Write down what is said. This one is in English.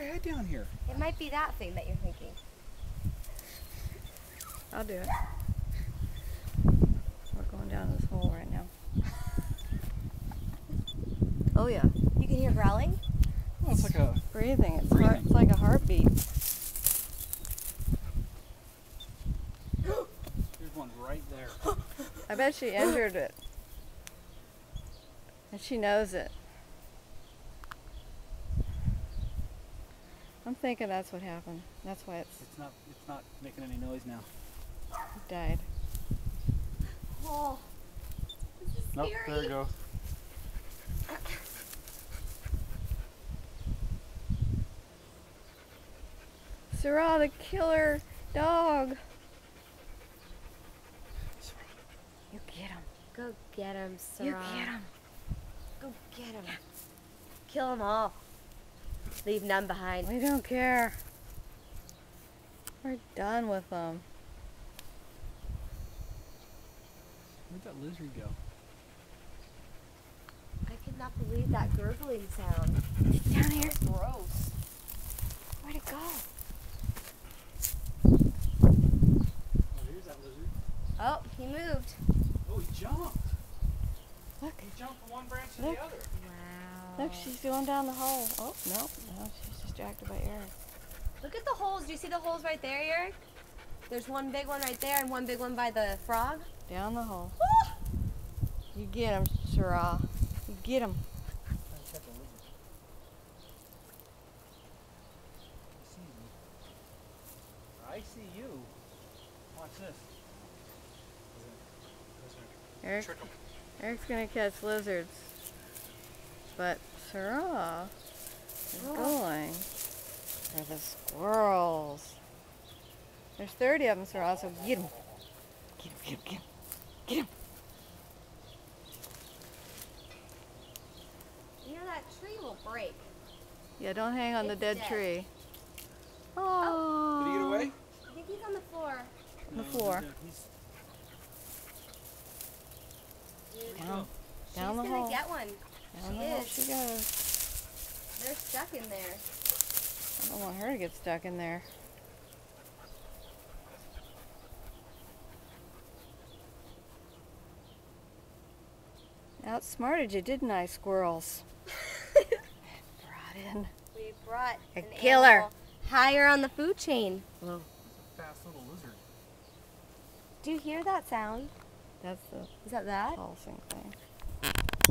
head down here. It might be that thing that you're thinking. I'll do it. We're going down this hole right now. Oh yeah. You can hear growling? Oh, it's like a Breathing. It's Breathing. it's like a heartbeat. there's one right there. I bet she injured it. And she knows it. I'm thinking that's what happened. That's why it's It's not making any noise now. died. Oh, this is Nope, scary. there it goes. Sarah, the killer dog. You get him. Go get him, Sarah. You get him. Go get him. Kill them all. Leave none behind. We don't care. We're done with them. Where'd that lizard go? I could not believe that gurgling sound. It's down here. Gross. Where'd it go? Oh, here's that lizard. Oh, he moved. Oh, he jumped. Look. He jumped from one branch to Look. the other. Wow. Look, she's going down the hole. Oh, no, she's distracted by Eric. Look at the holes. Do you see the holes right there, Eric? There's one big one right there and one big one by the frog. Down the hole. Woo! You get him, Sarah. You get him. I see you. Watch this. Eric, Trick 'em. Eric's gonna catch lizards, but Sarah is going for the squirrels. There's 30 of them, Sarah, so get them. Get him, get him, get him. Get him. You know that tree will break. Yeah, don't hang on the It's dead dead. tree. Did Oh. he get away? I think he's on the floor. The floor. He's Dude, Down, she's down the gonna hole. get one. Down She the hole is. she goes. They're stuck in there. I don't want her to get stuck in there. Outsmarted you, didn't I, squirrels? Brought in. We brought A an killer. animal higher on the food chain. a fast little lizard. Do you hear that sound? That's the Is that that? pulsing thing.